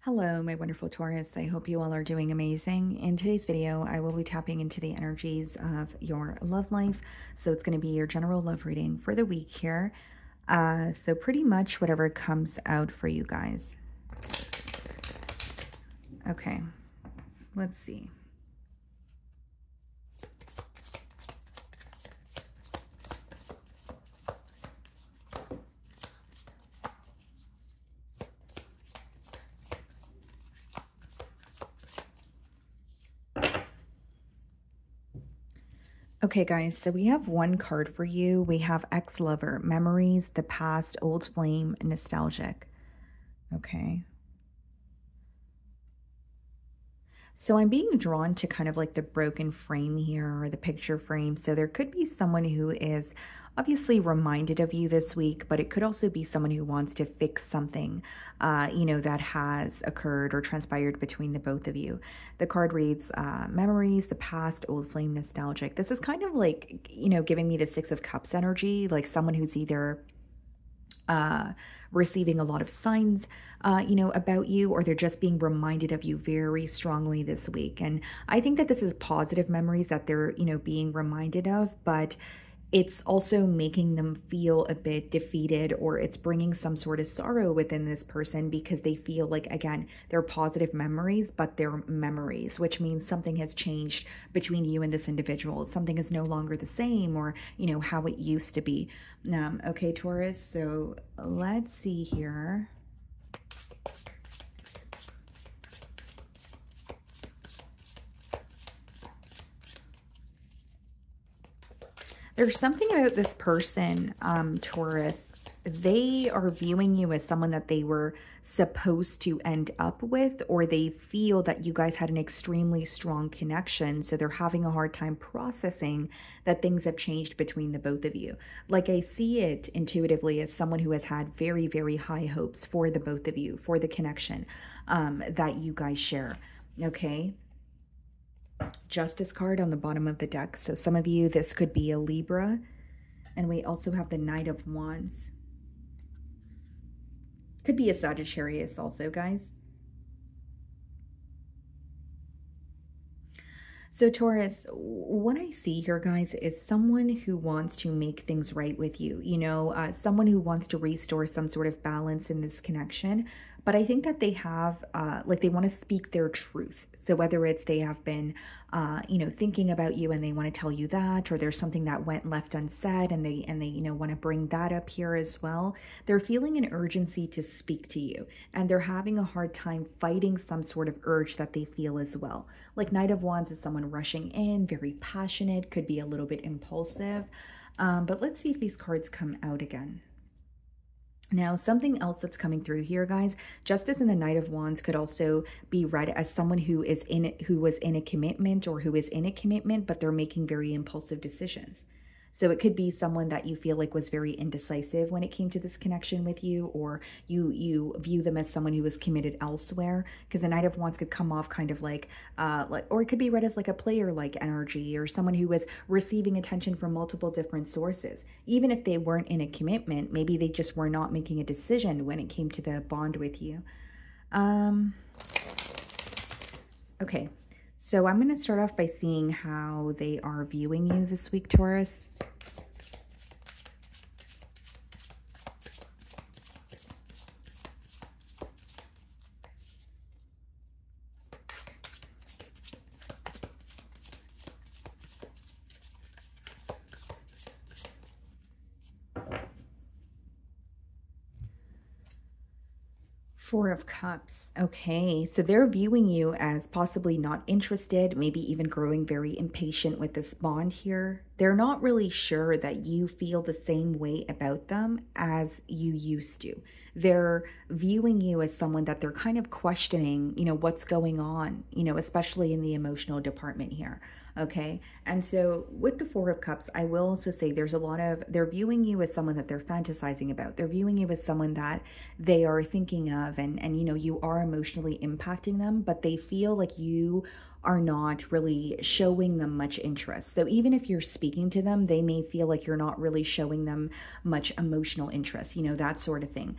Hello, my wonderful Taurus. I hope you all are doing amazing. In today's video, I will be tapping into the energies of your love life. So it's going to be your general love reading for the week here. So pretty much whatever comes out for you guys. Okay, let's see. Okay, guys, so we have one card for you. We have ex-lover, memories, the past, old flame, nostalgic. Okay. So I'm being drawn to kind of like the broken frame here or the picture frame. So there could be someone who is obviously reminded of you this week, but it could also be someone who wants to fix something, that has occurred or transpired between the both of you. The card reads, memories, the past, old flame, nostalgic. This is kind of like, giving me the Six of Cups energy, like someone who's either receiving a lot of signs, about you, or they're just being reminded of you very strongly this week. And I think that this is positive memories that they're, being reminded of, but it's also making them feel a bit defeated, or it's bringing some sort of sorrow within this person because they feel like, again, they're positive memories, but they're memories, which means something has changed between you and this individual. Something is no longer the same, or, how it used to be. Okay, Taurus, so let's see here. There's something about this person, Taurus. They are viewing you as someone that they were supposed to end up with, or they feel that you guys had an extremely strong connection. So they're having a hard time processing that things have changed between the both of you. Like, I see it intuitively as someone who has had very, very high hopes for the both of you, for the connection that you guys share. Okay. Justice card on the bottom of the deck. So some of you, this could be a Libra. And we also have the Knight of Wands. Could be a Sagittarius also, guys. So Taurus, what I see here, guys, is someone who wants to make things right with you, someone who wants to restore some sort of balance in this connection. But I think that they have, they want to speak their truth. So whether it's they have been, thinking about you and they want to tell you that, or there's something that went left unsaid and they want to bring that up here as well. They're feeling an urgency to speak to you, and they're having a hard time fighting some sort of urge that they feel as well. Like Knight of Wands is someone rushing in, very passionate, could be a little bit impulsive. But let's see if these cards come out again. Now, something else that's coming through here, guys, Justice and the Knight of Wands could also be read as someone who was in a commitment, or who is in a commitment, but they're making very impulsive decisions. So it could be someone that you feel like was very indecisive when it came to this connection with you, or you view them as someone who was committed elsewhere, because the Knight of Wands could come off kind of like, or it could be read as like a player-like energy, or someone who was receiving attention from multiple different sources. Even if they weren't in a commitment, maybe they just were not making a decision when it came to the bond with you. Okay. So I'm going to start off by seeing how they are viewing you this week, Taurus. Four of Cups. Okay, so they're viewing you as possibly not interested, maybe even growing very impatient with this bond here. They're not really sure that you feel the same way about them as you used to. They're viewing you as someone that they're kind of questioning, what's going on, especially in the emotional department here. Okay. And so with the Four of Cups, I will also say there's a lot of, they're viewing you as someone that they're fantasizing about. They're viewing you as someone that they are thinking of, and you know, you are emotionally impacting them, but they feel like you are not really showing them much interest. So even if you're speaking to them, they may feel like you're not really showing them much emotional interest, you know, that sort of thing.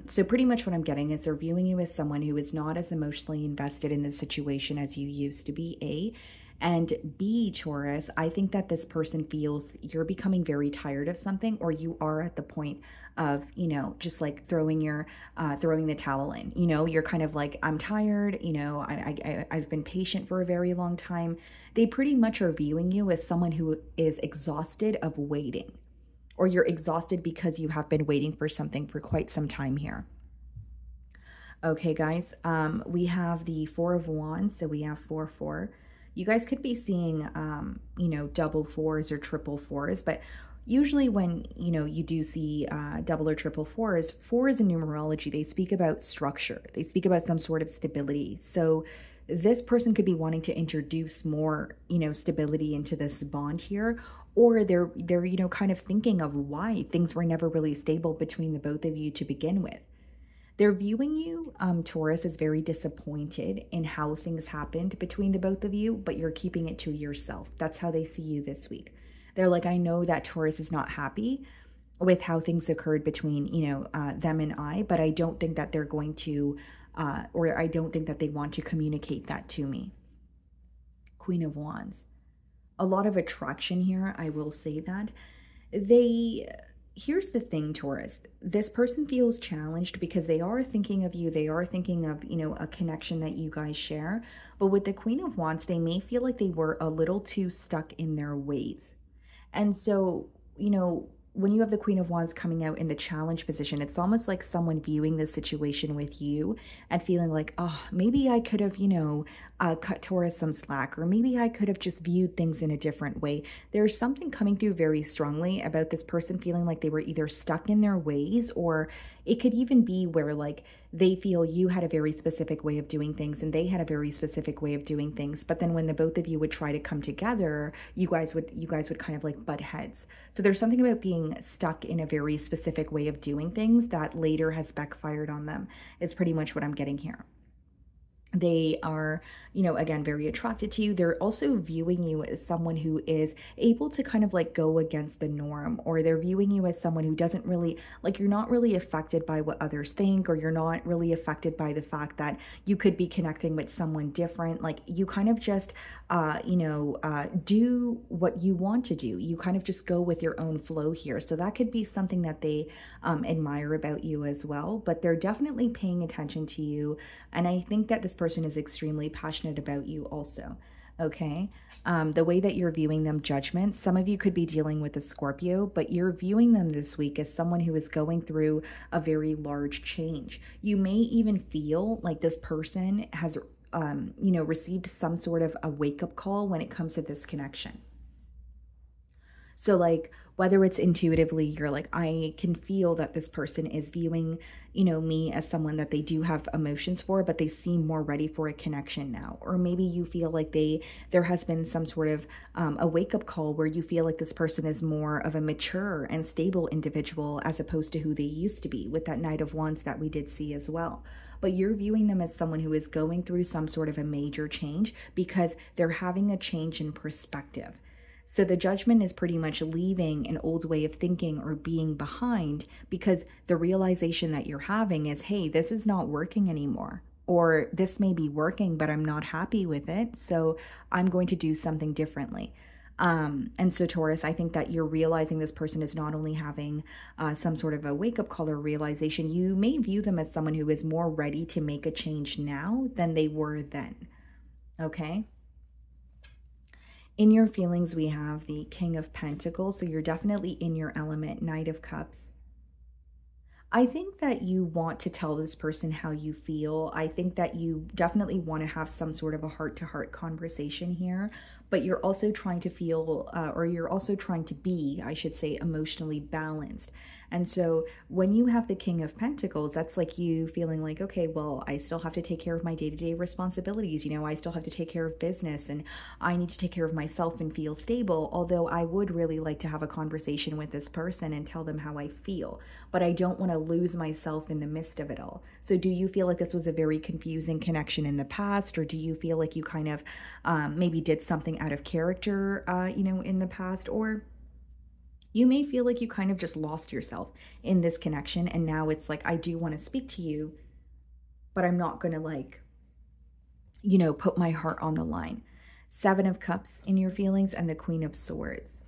So pretty much what I'm getting is they're viewing you as someone who is not as emotionally invested in the situation as you used to be, A. And B, Taurus, I think that this person feels you're becoming very tired of something, or you are at the point of, you know, just like throwing the towel in. You know, you're kind of like, I'm tired. You know, I've been patient for a very long time. They pretty much are viewing you as someone who is exhausted of waiting, or you're exhausted because you have been waiting for something for quite some time here. Okay, guys, we have the Four of Wands, so we have 4 4. You guys could be seeing, you know, double fours or triple fours, but usually when, you know, you do see double or triple fours, fours in numerology, they speak about structure. They speak about some sort of stability. So this person could be wanting to introduce more, you know, stability into this bond here, or they're, you know, kind of thinking of why things were never really stable between the both of you to begin with. They're viewing you, Taurus, as very disappointed in how things happened between the both of you, but you're keeping it to yourself. That's how they see you this week. They're like, I know that Taurus is not happy with how things occurred between, you know, them and I, but I don't think that they're going to, or I don't think that they want to communicate that to me. Queen of Wands. A lot of attraction here, I will say that. They Here's the thing, Taurus. This person feels challenged because they are thinking of you. They are thinking of, you know, a connection that you guys share. But with the Queen of Wands, they may feel like they were a little too stuck in their ways. And so, you know, when you have the Queen of Wands coming out in the challenge position, it's almost like someone viewing the situation with you and feeling like, oh, maybe I could have, you know, cut Taurus some slack, or maybe I could have just viewed things in a different way. There's something coming through very strongly about this person feeling like they were either stuck in their ways, or it could even be where like they feel you had a very specific way of doing things and they had a very specific way of doing things, but then when the both of you would try to come together, you guys would kind of like butt heads. So there's something about being stuck in a very specific way of doing things that later has backfired on them, is pretty much what I'm getting here. They are, you know, again, very attracted to you. They're also viewing you as someone who is able to kind of like go against the norm, or they're viewing you as someone who doesn't really, like, you're not really affected by what others think, or you're not really affected by the fact that you could be connecting with someone different. Like, you kind of just, do what you want to do. You kind of just go with your own flow here. So that could be something that they admire about you as well, but they're definitely paying attention to you. And I think that this person is extremely passionate about you also. Okay. The way that you're viewing them, judgment, some of you could be dealing with a Scorpio, but you're viewing them this week as someone who is going through a very large change. You may even feel like this person has, received some sort of a wake-up call when it comes to this connection. So like, whether it's intuitively, you're like, I can feel that this person is viewing, you know, me as someone that they do have emotions for, but they seem more ready for a connection now. Or maybe you feel like there has been some sort of a wake-up call where you feel like this person is more of a mature and stable individual as opposed to who they used to be, with that Knight of Wands that we did see as well. But you're viewing them as someone who is going through some sort of a major change because they're having a change in perspective. So the judgment is pretty much leaving an old way of thinking or being behind, because the realization that you're having is, hey, this is not working anymore. Or this may be working, but I'm not happy with it. So I'm going to do something differently. And so Taurus, I think that you're realizing this person is not only having some sort of a wake-up call or realization, you may view them as someone who is more ready to make a change now than they were then. Okay? In your feelings, we have the King of Pentacles. So you're definitely in your element, Knight of Cups. I think that you want to tell this person how you feel. I think that you definitely want to have some sort of a heart-to-heart conversation here, but you're also trying to feel, or you're also trying to be, I should say, emotionally balanced. And so when you have the King of Pentacles, that's like you feeling like, okay, well, I still have to take care of my day-to-day responsibilities. You know, I still have to take care of business, and I need to take care of myself and feel stable. Although I would really like to have a conversation with this person and tell them how I feel, but I don't want to lose myself in the midst of it all. So do you feel like this was a very confusing connection in the past, or do you feel like you kind of maybe did something out of character, you know, in the past? Or you may feel like you kind of just lost yourself in this connection, and now it's like, I do want to speak to you, but I'm not going to, like, you know, put my heart on the line. Seven of Cups in your feelings and the Queen of Swords.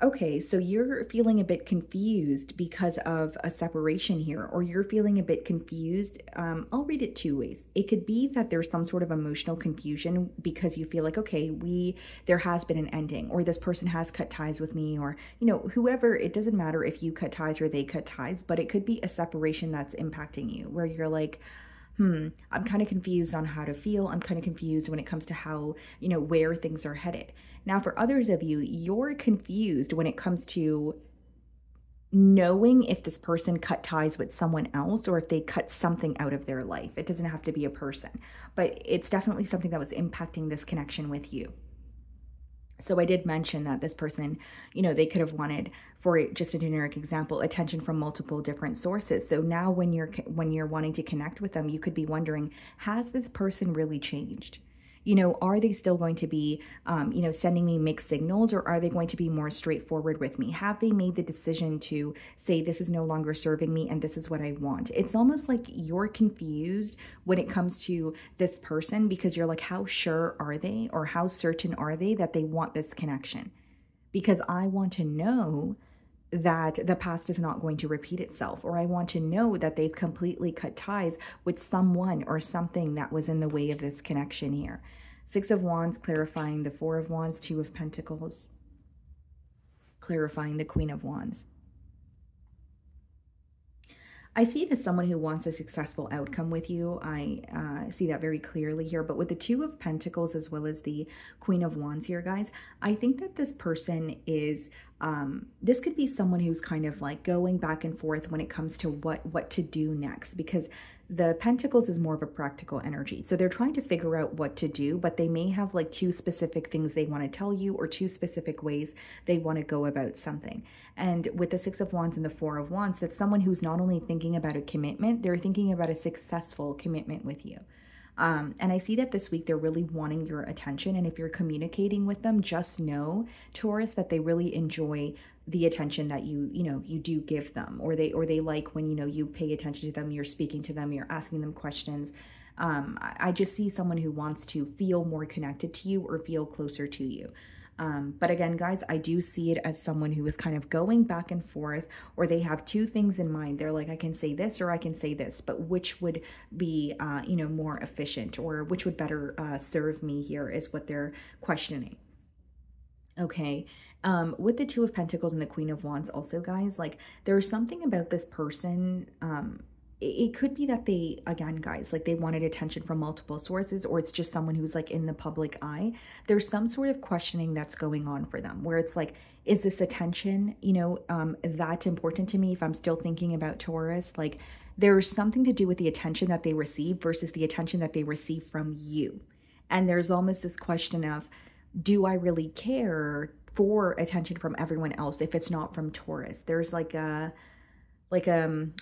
Okay, so you're feeling a bit confused because of a separation here, or you're feeling a bit confused. I'll read it two ways. It could be that there's some sort of emotional confusion because you feel like, okay, there has been an ending, or this person has cut ties with me, or, you know, whoever, it doesn't matter if you cut ties or they cut ties, but it could be a separation that's impacting you, where you're like, I'm kind of confused on how to feel. I'm kind of confused when it comes to how, you know, where things are headed. Now, for others of you, you're confused when it comes to knowing if this person cut ties with someone else or if they cut something out of their life. It doesn't have to be a person, but it's definitely something that was impacting this connection with you. So I did mention that this person, you know, they could have wanted, for just a generic example, attention from multiple different sources. So now when you're wanting to connect with them, you could be wondering, has this person really changed? You know, are they still going to be, you know, sending me mixed signals, or are they going to be more straightforward with me? Have they made the decision to say, this is no longer serving me and this is what I want? It's almost like you're confused when it comes to this person, because you're like, how sure are they, or how certain are they that they want this connection? Because I want to know that the past is not going to repeat itself, or I want to know that they've completely cut ties with someone or something that was in the way of this connection here. Six of Wands clarifying the Four of Wands, Two of Pentacles clarifying the Queen of Wands. I see it as someone who wants a successful outcome with you. I see that very clearly here. But with the Two of Pentacles as well as the Queen of Wands here, guys, I think that this person is, this could be someone who's kind of like going back and forth when it comes to what to do next, because the Pentacles is more of a practical energy. So they're trying to figure out what to do, but they may have like two specific things they want to tell you, or two specific ways they want to go about something. And with the Six of Wands and the Four of Wands, that's someone who's not only thinking about a commitment, they're thinking about a successful commitment with you. And I see that this week they're really wanting your attention. And if you're communicating with them, just know, Taurus, that they really enjoy the attention that you do give them, or they like when, you know, you pay attention to them, you're speaking to them, you're asking them questions. I just see someone who wants to feel more connected to you or feel closer to you. But again, guys, I do see it as someone who is kind of going back and forth, or they have two things in mind. They're like, I can say this or I can say this, but which would be, you know, more efficient, or which would better serve me here, is what they're questioning. Okay. With the Two of Pentacles and the Queen of Wands also, guys, like, there's something about this person. It could be that they, again, guys, like, they wanted attention from multiple sources, or it's just someone who's like in the public eye. There's some sort of questioning that's going on for them, where it's like, is this attention, you know, that important to me if I'm still thinking about Taurus? Like, there's something to do with the attention that they receive versus the attention that they receive from you. And there's almost this question of, do I really care for attention from everyone else if it's not from Taurus? There's like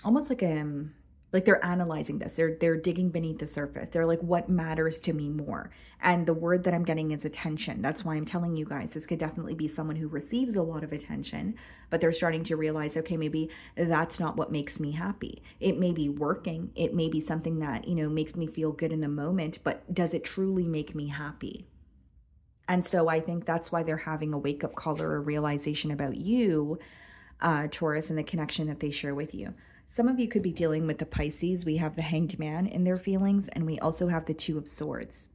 almost like they're analyzing this. They're digging beneath the surface. They're like, what matters to me more? And the word that I'm getting is attention. That's why I'm telling you guys, this could definitely be someone who receives a lot of attention, but they're starting to realize, okay, maybe that's not what makes me happy. It may be working. It may be something that, you know, makes me feel good in the moment, but does it truly make me happy? And so I think that's why they're having a wake-up call or a realization about you, Taurus, and the connection that they share with you. Some of you could be dealing with the Pisces. We have the Hanged Man in their feelings, and we also have the Two of Swords.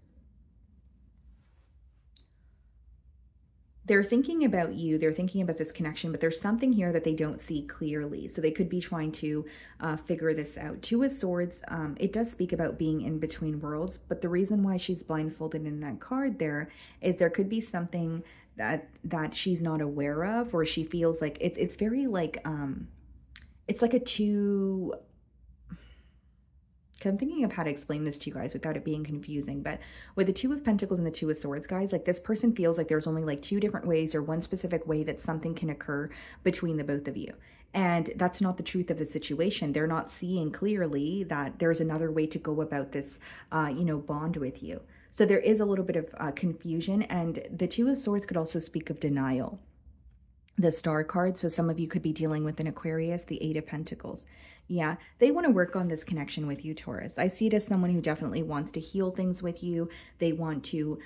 They're thinking about you, they're thinking about this connection, but there's something here that they don't see clearly. So they could be trying to figure this out. Two of Swords, it does speak about being in between worlds, but the reason why she's blindfolded in that card there is there could be something that she's not aware of, or she feels like it's very like it's like a two. I'm thinking of how to explain this to you guys without it being confusing, but with the Two of Pentacles and the Two of Swords, guys, like this person feels like there's only like two different ways or one specific way that something can occur between the both of you. And that's not the truth of the situation. They're not seeing clearly that there's another way to go about this, you know, bond with you. So there is a little bit of confusion, and the Two of Swords could also speak of denial. The Star card, so some of you could be dealing with an Aquarius, the Eight of Pentacles. Yeah, they want to work on this connection with you, Taurus. I see it as someone who definitely wants to heal things with you. They want to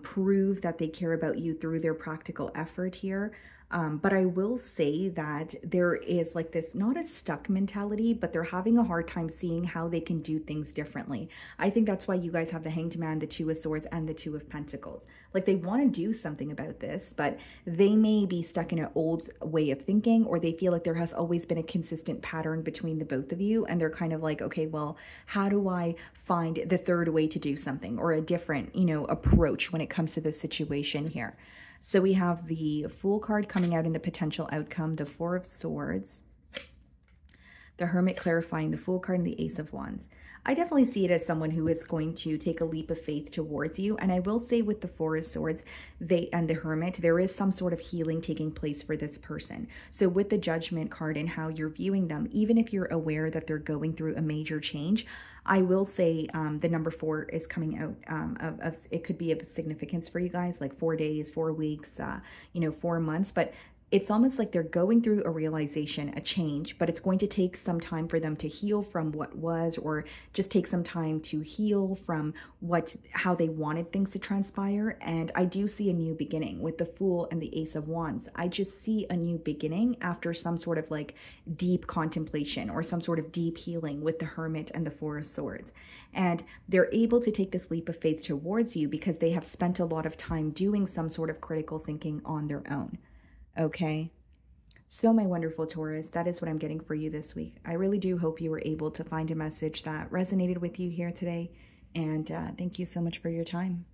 prove that they care about you through their practical effort here. But I will say that there is like this, not a stuck mentality, but they're having a hard time seeing how they can do things differently. I think that's why you guys have the Hanged Man, the Two of Swords, and the Two of Pentacles. Like they want to do something about this, but they may be stuck in an old way of thinking, or they feel like there has always been a consistent pattern between the both of you. And they're kind of like, okay, well, how do I find the third way to do something, or a different, you know, approach when it comes to this situation here? So we have the Fool card coming out in the potential outcome, the Four of Swords, the Hermit clarifying the Fool card, and the Ace of Wands. I definitely see it as someone who is going to take a leap of faith towards you. And I will say with the Four of Swords and the Hermit, there is some sort of healing taking place for this person. So with the Judgment card and how you're viewing them, even if you're aware that they're going through a major change, I will say the number 4 is coming out of it could be of significance for you guys, like 4 days, 4 weeks, you know, 4 months. But it's almost like they're going through a realization, a change, but it's going to take some time for them to heal from what was, or just take some time to heal from how they wanted things to transpire. And I do see a new beginning with the Fool and the Ace of Wands. I just see a new beginning after some sort of like deep contemplation or some sort of deep healing with the Hermit and the Four of Swords. And they're able to take this leap of faith towards you because they have spent a lot of time doing some sort of critical thinking on their own. Okay, so my wonderful Taurus, that is what I'm getting for you this week. I really do hope you were able to find a message that resonated with you here today. And thank you so much for your time.